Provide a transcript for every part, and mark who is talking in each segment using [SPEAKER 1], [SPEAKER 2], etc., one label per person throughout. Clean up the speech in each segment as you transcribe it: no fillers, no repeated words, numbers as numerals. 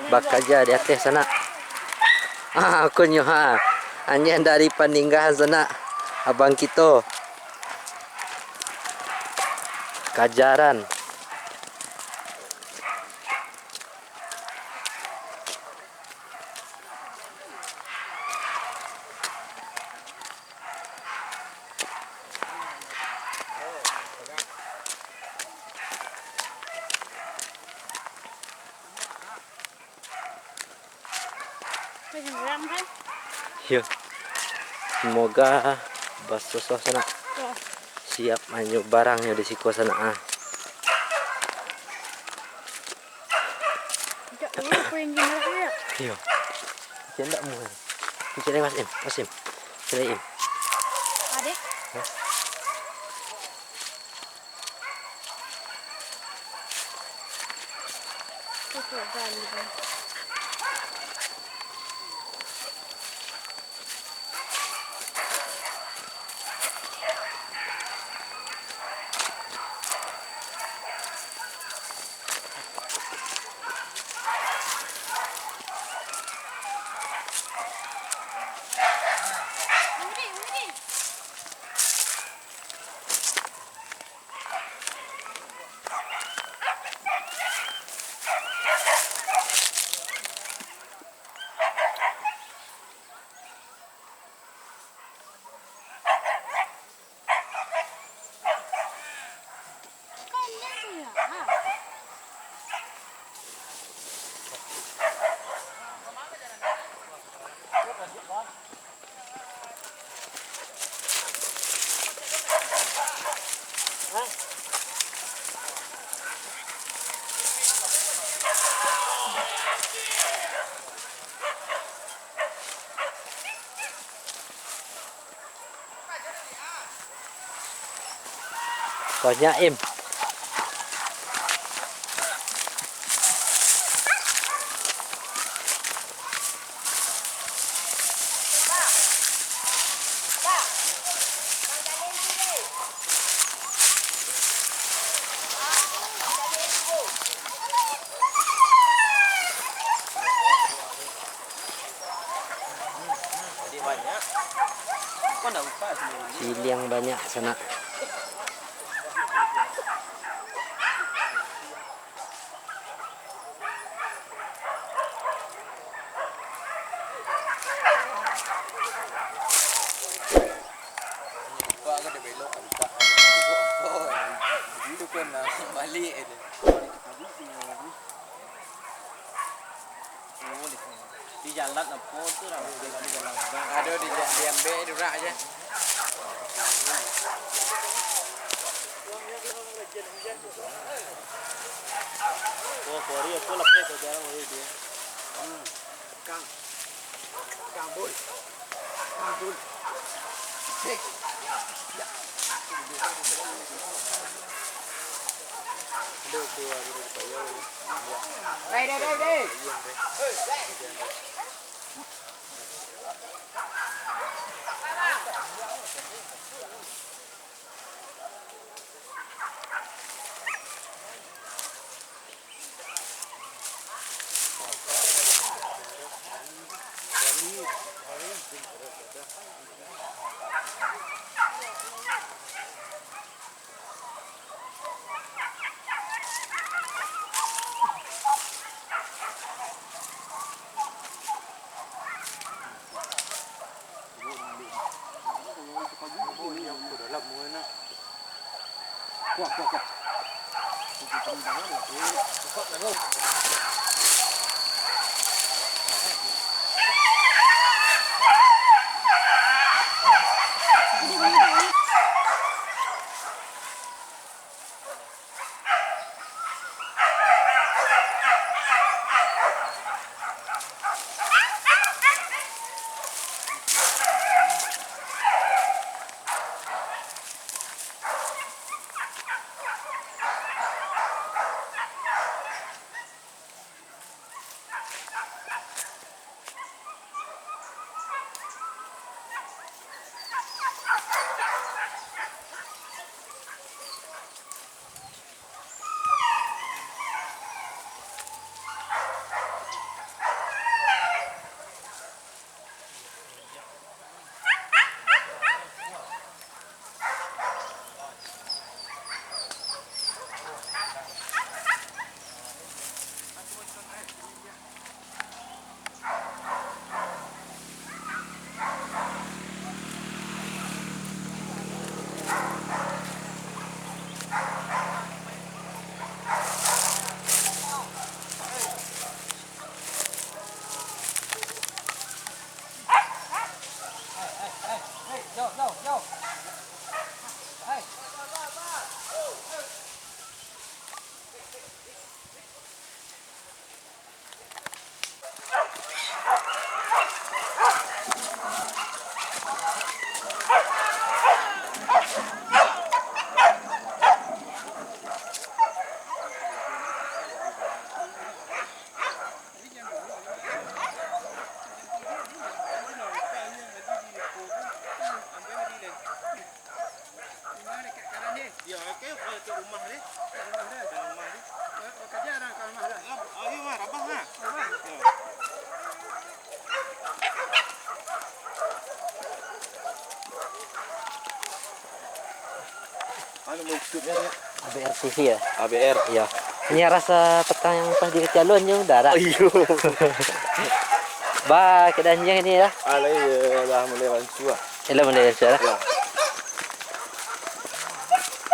[SPEAKER 1] Bakaja di atas sana. Aku nyoha. Hanya dari peninggalan sana. Abang kita. Kajaran. Yuk, semoga basuh sana siap maju barangnya di siku sana. Yuk, tidak mau. Cari Mas Im, cari Im.
[SPEAKER 2] Adik.
[SPEAKER 1] Banyak Im. Cili yang banyak sana.
[SPEAKER 2] Di jalan apa tu lah di jalan.
[SPEAKER 3] Ada di diambil durak aja.
[SPEAKER 2] Oh, kori apa lepas tu jarang boleh dia.
[SPEAKER 3] Kang. Kambul. Kambul. Hei. Đây. Kuat.
[SPEAKER 1] abrtv ya.
[SPEAKER 3] ABR.
[SPEAKER 1] Iya. Ini rasa petang yang pas di calon yang darah.
[SPEAKER 3] Ayo.
[SPEAKER 1] Ba kedanjang ini ya.
[SPEAKER 3] Alai lah mulai langsung.
[SPEAKER 1] Ela mulai cara.
[SPEAKER 3] Ya.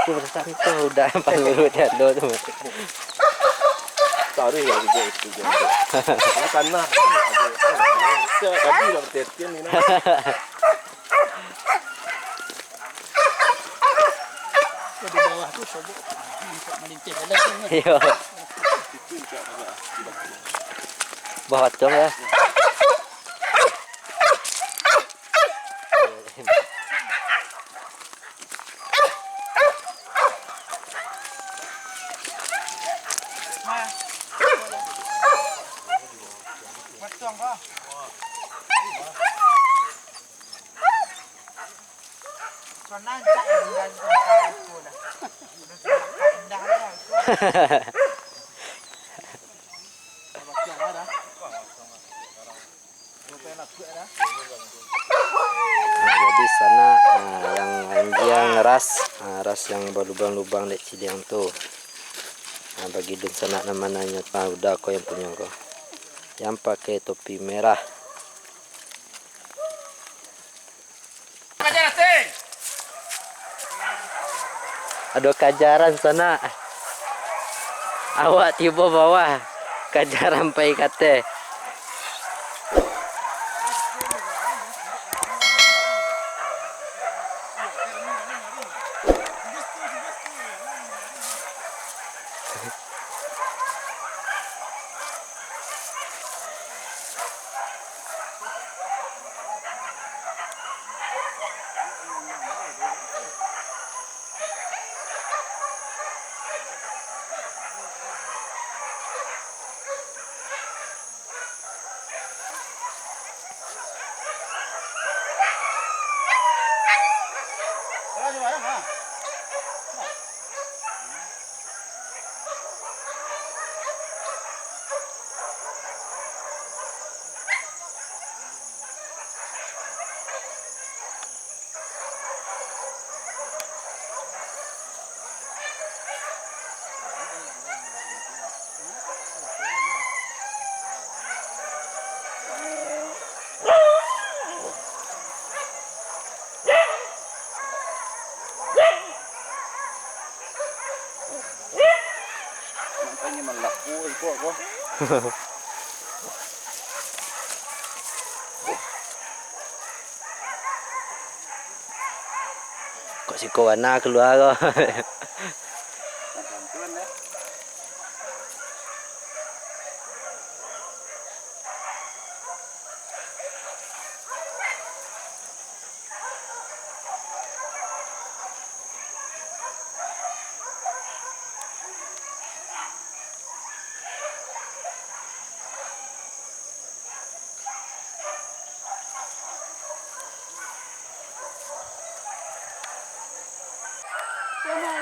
[SPEAKER 1] Itu besar itu udah pas baru calon tu.
[SPEAKER 3] Tarik ya juga itu jadi. Karena tadi dah bertertian ni.
[SPEAKER 2] Di bawah tu sobok untuk melintih dalam tu.
[SPEAKER 1] Iya. Bawa tong ya.
[SPEAKER 2] Betul kah? Sonan tak dengan aku dah. Dah lah. Betul ada.
[SPEAKER 1] Jadi sana yang anjing ras yang berlubang-lubang dek ciliang tu. Bagi dunsanak namanya udah kau yang punya kau. Yang pakai topi merah. Ada kajaran sana. Awak tiba bawah. Kajaran pai kate.
[SPEAKER 3] Makanya melaku kok.
[SPEAKER 1] Kok si kawana keluar kau.
[SPEAKER 3] Bantuan ya.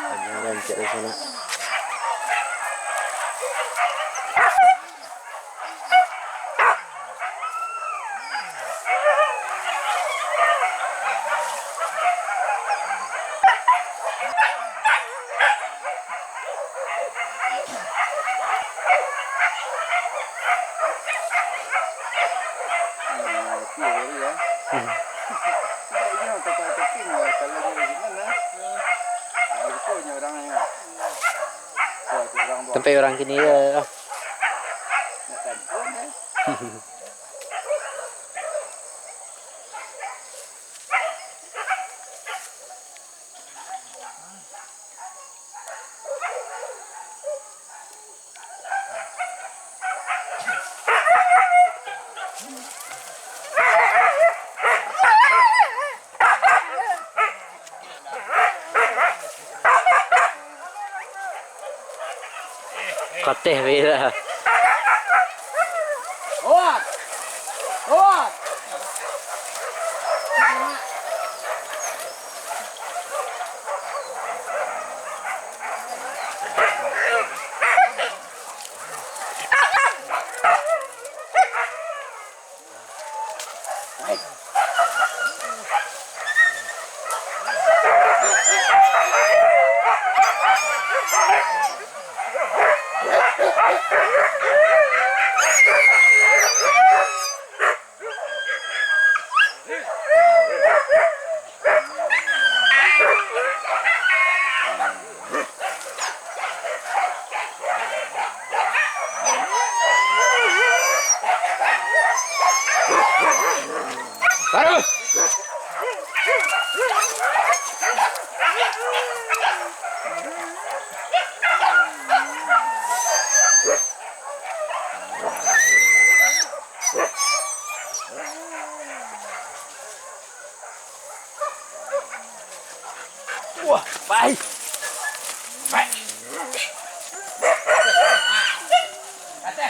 [SPEAKER 1] Kajaran cek di sana. Sampai orang kini ya. Koteh bila.
[SPEAKER 2] Buat. Buat.
[SPEAKER 1] Baru. Wah, baik. Baik.
[SPEAKER 2] Kate.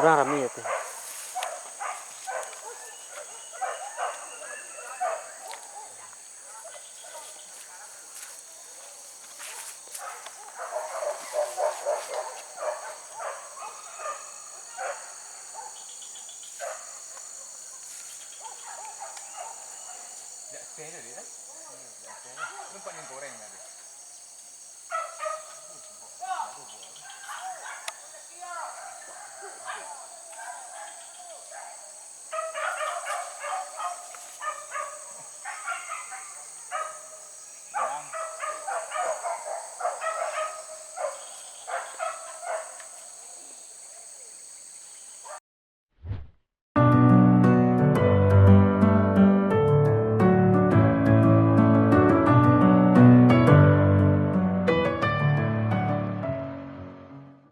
[SPEAKER 1] Kurang rame ya tuh.
[SPEAKER 3] Nggak stay tadi kan? Nggak stay. Lu paling goreng tadi.